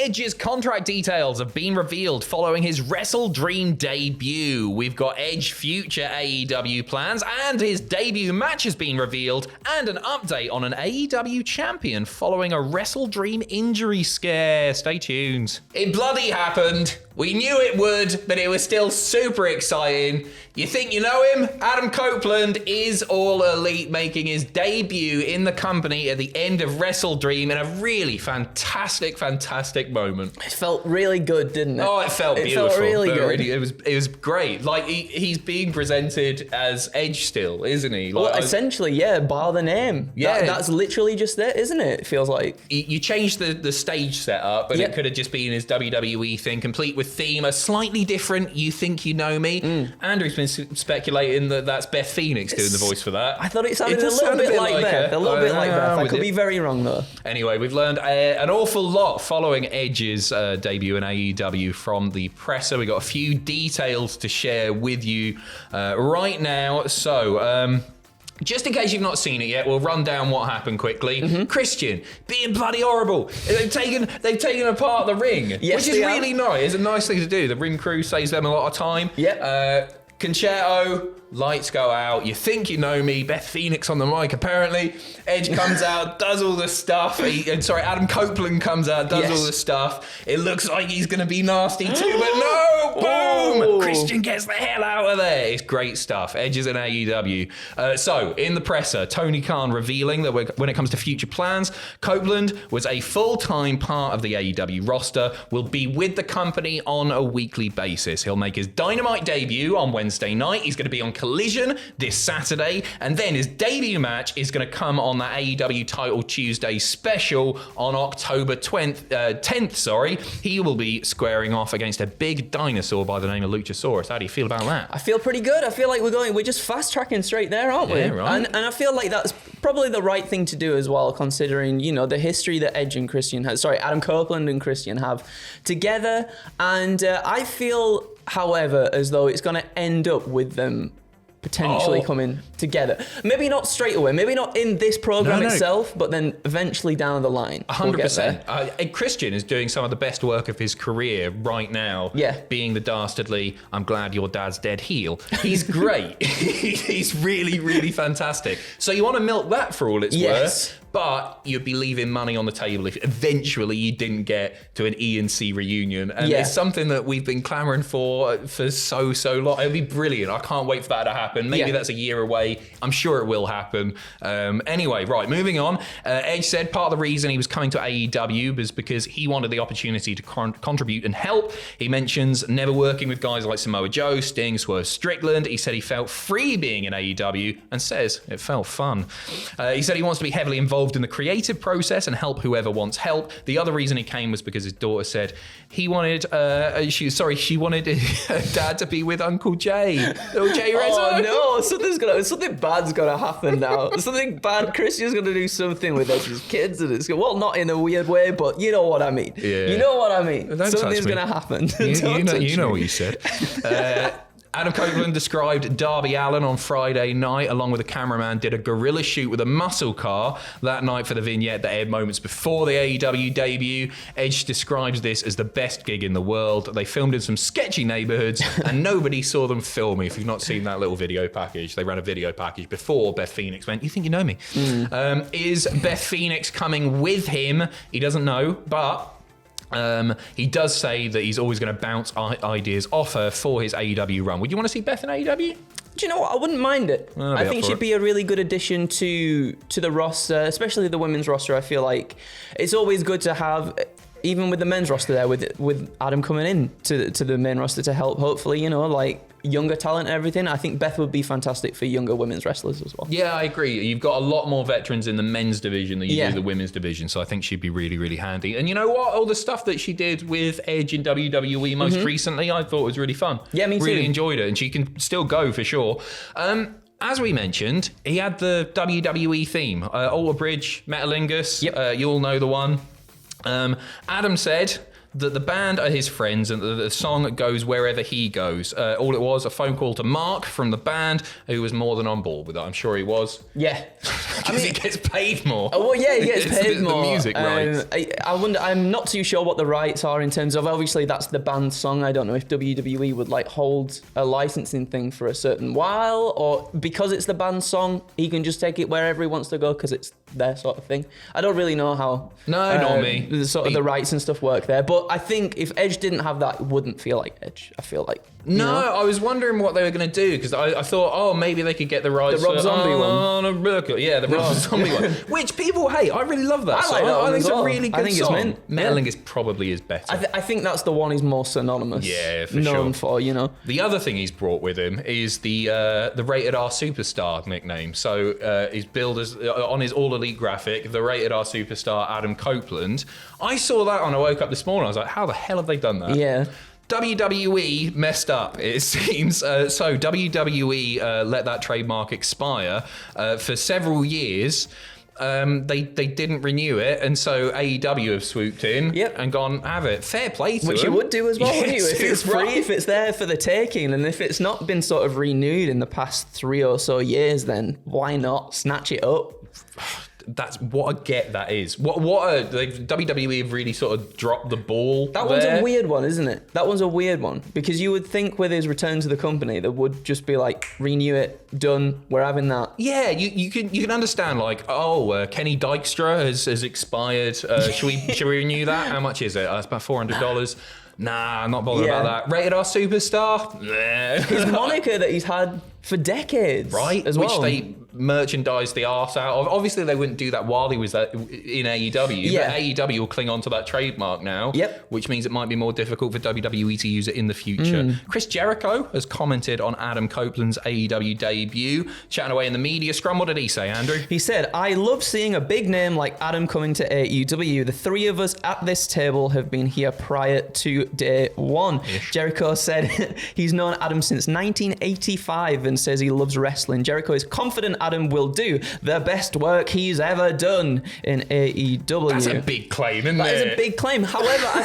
Edge's contract details have been revealed following his WrestleDream debut. We've got Edge future AEW plans, and his debut match has been revealed, and an update on an AEW Champion following a WrestleDream injury scare. Stay tuned. It bloody happened. We knew it would, but it was still super exciting. You think you know him? Adam Copeland is All Elite, making his debut in the company at the end of WrestleDream in a really fantastic moment. It felt really good, didn't it? Oh, it felt beautiful. It felt really good. Really, it was great. Like, he's being presented as Edge still, isn't he? Like, well, essentially, yeah, bar the name. Yeah. That's literally just it, isn't it? It feels like. You changed the stage setup, and it could have just been his WWE thing, complete with theme, a slightly different You Think You Know Me. Andrew's been speculating that that's Beth Phoenix doing the voice for that. I thought it sounded a little bit like Beth. A little bit like Beth. I could be very wrong, though. Anyway, we've learned an awful lot following Edge's debut in AEW from the presser. We got a few details to share with you right now. So, just in case you've not seen it yet, we'll run down what happened quickly. Christian being bloody horrible. They've taken apart the ring, which is really nice. It's a nice thing to do. The ring crew saves them a lot of time. Concerto, lights go out. You Think You Know Me. Beth Phoenix on the mic, apparently. Edge comes out, does all the stuff. Adam Copeland comes out, does all the stuff. It looks like he's going to be nasty too, but no! Boom! Christian gets the hell out of there. It's great stuff. Edge is in AEW. So, in the presser, Tony Khan revealing that when it comes to future plans, Copeland was a full-time part of the AEW roster, will be with the company on a weekly basis. He'll make his Dynamite debut on Wednesday night. He's going to be on Collision this Saturday, and then his debut match is going to come on the AEW Title Tuesday special on October 10th. He will be squaring off against a big dinosaur by the name of Luchasaurus. How do you feel about that? I feel pretty good. I feel like we're just fast tracking straight there, aren't we? Yeah, right. And I feel like that's probably the right thing to do as well, considering, the history that Adam Copeland and Christian have together. And I feel, however, as though it's going to end up with them potentially coming together. Maybe not straight away, maybe not in this program itself, but then eventually down the line. 100%. Christian is doing some of the best work of his career right now. Yeah. Being the dastardly, I'm glad your dad's dead heel. He's great. He's really, really fantastic. So you want to milk that for all it's worth. But you'd be leaving money on the table if eventually you didn't get to an E&C reunion. And it's something that we've been clamoring for so long. It'll be brilliant. I can't wait for that to happen. Maybe that's a year away. I'm sure it will happen. Anyway, right, moving on. Edge said part of the reason he was coming to AEW was because he wanted the opportunity to contribute and help. He mentions never working with guys like Samoa Joe, Sting, Swerve Strickland. He said he felt free being in AEW and says it felt fun. He said he wants to be heavily involved in the creative process and help whoever wants help. The other reason he came was because his daughter said she wanted dad to be with Uncle Jay. Little Jay Rezzo. Oh no, something bad's gonna happen now. Something bad. Christian's gonna do something with Edge's kids, and it's not in a weird way, but you know what I mean. Yeah. You know what I mean. Something's gonna happen. You know what you said. Adam Copeland described Darby Allin on Friday night, along with a cameraman, did a guerrilla shoot with a muscle car that night for the vignette that aired moments before the AEW debut. Edge describes this as the best gig in the world. They filmed in some sketchy neighborhoods and nobody saw them filming. If you've not seen that little video package, they ran a video package before Beth Phoenix went, You Think You Know Me? Is Beth Phoenix coming with him? He doesn't know, but he does say that he's always going to bounce ideas off her for his AEW run. Would you want to see Beth in AEW? Do you know what? I wouldn't mind it. I think she'd be a really good addition to the roster, especially the women's roster. I feel like it's always good to have, even with the men's roster there, with Adam coming in to the main roster to help, hopefully, younger talent and everything. I think Beth would be fantastic for younger women's wrestlers as well. Yeah, I agree. You've got a lot more veterans in the men's division than you do the women's division, so I think she'd be really, really handy. And you know what? All the stuff that she did with Edge in WWE most recently, I thought was really fun. Yeah, me too. Really enjoyed it, and she can still go for sure. As we mentioned, he had the WWE theme. Alter Bridge, Metalingus, you all know the one. Adam said the band are his friends, and the song goes wherever he goes. All it was, a phone call to Mark from the band, who was more than on board with it. I'm sure he was. Yeah. Because he gets paid more. Oh, well, yeah, he gets paid more. The music rights. I wonder, I'm not too sure what the rights are in terms of, obviously, that's the band song. I don't know if WWE would like hold a licensing thing for a certain while, or because it's the band song, he can just take it wherever he wants to go because it's their sort of thing. I don't really know how not me. The rights and stuff work there, but I think if Edge didn't have that, it wouldn't feel like Edge. I feel like I was wondering what they were going to do because I thought, oh, maybe they could get the rights. The Rob Zombie one. The Rob Zombie one, which people hate. I really love that. I like that one. I think it's a really good song. It's mint. Metalling is probably his better. I think that's the one he's more synonymous. Yeah, for known sure. for. The other thing he's brought with him is the Rated R Superstar nickname. So he's billed as on his All Elite graphic, the Rated R Superstar Adam Copeland. I saw that when I woke up this morning. I was like, how the hell have they done that? Yeah. WWE messed up, it seems. So WWE let that trademark expire for several years. They didn't renew it, and so AEW have swooped in and gone, have it. Fair play to Which them. you would do as well, wouldn't you? If it's free, right. if it's there for the taking, and if it's not been sort of renewed in the past 3 or so years, then why not snatch it up? That's what a get that is. WWE have really sort of dropped the ball. That one's a weird one, isn't it? That one's a weird one because you would think with his return to the company that would just be like renew it, done. We're having that. Yeah, you can understand like Kenny Dykstra has expired. Should we renew that? How much is it? It's about $400. Nah, I'm not bothered about that. Rated R Superstar? Nah. His moniker that he's had for decades. Right, as which well. they merchandise the arse out of. Obviously, they wouldn't do that while he was in AEW, but AEW will cling on to that trademark now, which means it might be more difficult for WWE to use it in the future. Chris Jericho has commented on Adam Copeland's AEW debut, chatting away in the media scrum. What did he say, Andrew? He said, I love seeing a big name like Adam coming to AEW. The three of us at this table have been here prior to day one. Jericho said he's known Adam since 1985 and says he loves wrestling. Jericho is confident Adam will do the best work he's ever done in AEW. That's a big claim, isn't it? That is a big claim. However, I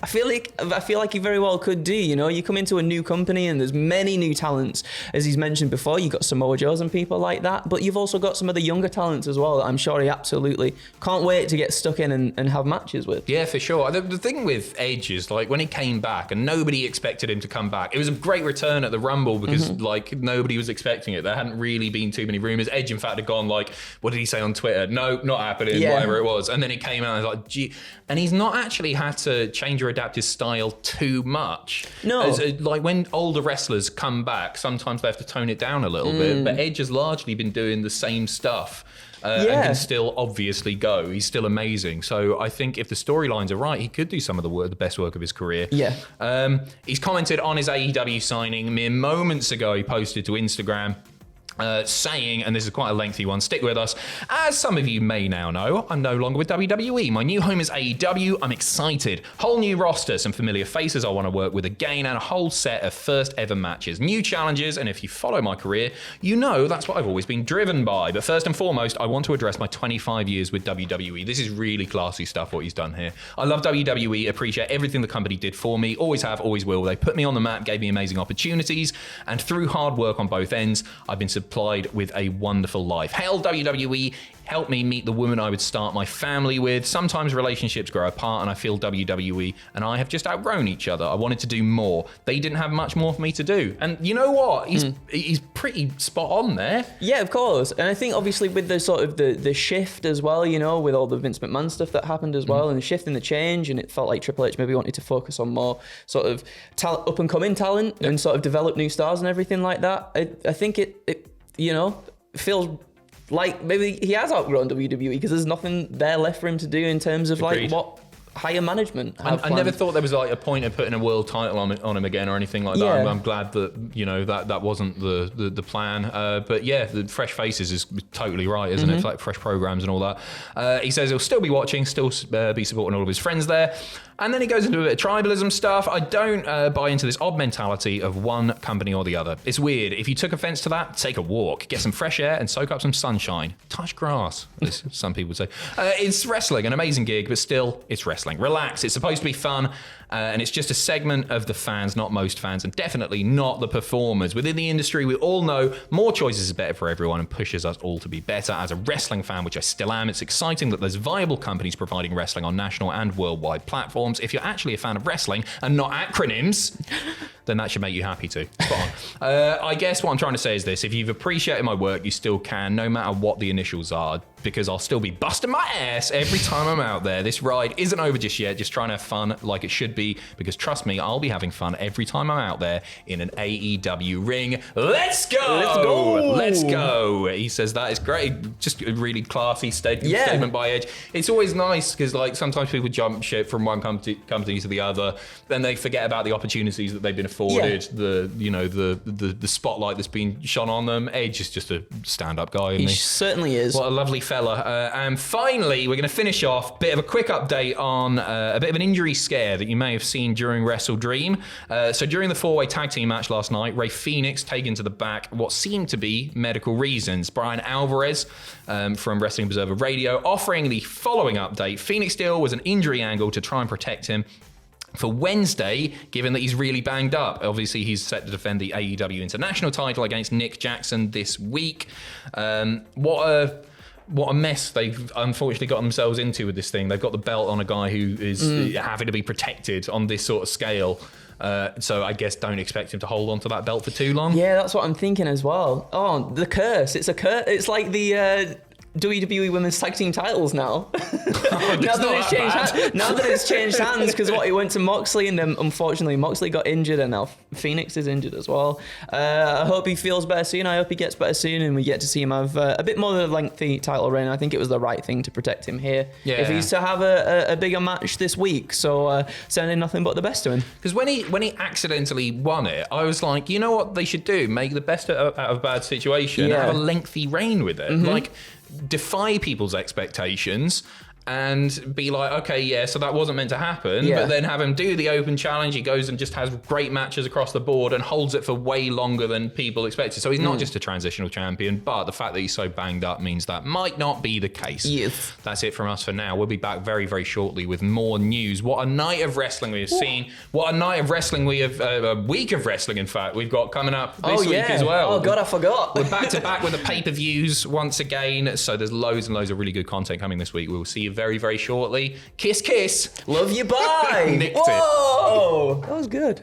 feel like he very well could do. You come into a new company and there's many new talents, as he's mentioned before. You've got Samoa Joes and people like that, but you've also got some of the younger talents as well that I'm sure he absolutely can't wait to get stuck in and have matches with. Yeah, for sure. The thing with Edge is like when he came back and nobody expected him to come back. It was a great return at the Rumble because like nobody was expecting it. There hadn't really been too many rumors. Edge, in fact, had gone like, what did he say on Twitter? No, not happening, whatever it was. And then he came out and was like, gee. And he's not actually had to change or adapt his style too much. No. Like when older wrestlers come back, sometimes they have to tone it down a little bit. But Edge has largely been doing the same stuff. And can still obviously go. He's still amazing. So I think if the storylines are right, he could do some of the best work of his career. Yeah. He's commented on his AEW signing mere moments ago. He posted to Instagram. Saying, and this is quite a lengthy one, stick with us. As some of you may now know, I'm no longer with WWE. My new home is AEW. I'm excited. Whole new roster, some familiar faces I want to work with again, and a whole set of first ever matches, new challenges, and if you follow my career, you know that's what I've always been driven by. But first and foremost, I want to address my 25 years with WWE. This is really classy stuff, what he's done here. I love WWE, appreciate everything the company did for me, always have, always will. They put me on the map, gave me amazing opportunities, and through hard work on both ends, I've been supplied with a wonderful life. Hail WWE, help me meet the woman I would start my family with. Sometimes relationships grow apart and I feel WWE and I have just outgrown each other. I wanted to do more. They didn't have much more for me to do. And you know what? He's pretty spot on there. Yeah, of course. And I think obviously with the sort of the shift as well, with all the Vince McMahon stuff that happened as well and the shift and the change, and it felt like Triple H maybe wanted to focus on more sort of up and coming talent and sort of develop new stars and everything like that. I think it feels like maybe he has outgrown WWE because there's nothing there left for him to do in terms of Agreed. like what higher management. I never thought there was like a point of putting a world title on him again or anything like that. Yeah. I'm glad that that wasn't the plan. But yeah, the fresh faces is totally right, isn't it? Like fresh programs and all that. He says he'll still be watching, still be supporting all of his friends there. And then he goes into a bit of tribalism stuff. I don't buy into this odd mentality of one company or the other. It's weird. If you took offense to that, take a walk, get some fresh air and soak up some sunshine. Touch grass, as some people say. It's wrestling, an amazing gig, but still, it's wrestling. Relax. It's supposed to be fun. And it's just a segment of the fans, not most fans, and definitely not the performers. Within the industry, we all know more choices is better for everyone and pushes us all to be better. As a wrestling fan, which I still am, it's exciting that there's viable companies providing wrestling on national and worldwide platforms. If you're actually a fan of wrestling and not acronyms, then that should make you happy too. Spot on. I guess what I'm trying to say is this. If you've appreciated my work, you still can, no matter what the initials are, because I'll still be busting my ass every time I'm out there. This ride isn't over just yet, just trying to have fun like it should be, because trust me, I'll be having fun every time I'm out there in an AEW ring. Let's go! Let's go! Let's go! He says that. It's great. Just a really classy statement by Edge. It's always nice, because like sometimes people jump ship from one company to the other, then they forget about the opportunities that they've been afforded, the spotlight that's been shone on them. Edge is just a stand-up guy, isn't he? He certainly is. What a lovely fella. And finally, we're going to finish off bit of a quick update on a bit of an injury scare that you may have seen during WrestleDream. So during the four-way tag team match last night, Rey Fenix taken to the back what seemed to be medical reasons. Brian Alvarez from Wrestling Observer Radio offering the following update. Fenix deal was an injury angle to try and protect him for Wednesday, given that he's really banged up. Obviously, he's set to defend the AEW International title against Nick Jackson this week. What a mess they've unfortunately got themselves into with this thing. They've got the belt on a guy who is having to be protected on this sort of scale. So I guess don't expect him to hold on to that belt for too long. Yeah, that's what I'm thinking as well. Oh, the curse. It's a curse. It's like the WWE Women's Tag Team titles now. Now that it's changed hands, because it went to Moxley, and then unfortunately Moxley got injured, and now Phoenix is injured as well. I hope he feels better soon. I hope he gets better soon, and we get to see him have a bit more of a lengthy title reign. I think it was the right thing to protect him here. Yeah. If he's to have a bigger match this week, so sending nothing but the best to him. Because when he accidentally won it, I was like, you know what they should do? Make the best out of a bad situation. Yeah. Have a lengthy reign with it. Mm-hmm. Like, defy people's expectations and be like, okay, yeah, so that wasn't meant to happen, but then have him do the open challenge. He goes and just has great matches across the board and holds it for way longer than people expected. So he's not just a transitional champion, but the fact that he's so banged up means that might not be the case. Yes. That's it from us for now. We'll be back very, very shortly with more news. What a night of wrestling we have seen. What a night of wrestling we have, a week of wrestling, in fact, we've got coming up this week as well. Oh, God, I forgot. We're back to back with the pay-per-views once again. So there's loads and loads of really good content coming this week. We will see you very, very shortly. Kiss, kiss. Love you, bye. Nicked Whoa! That was good.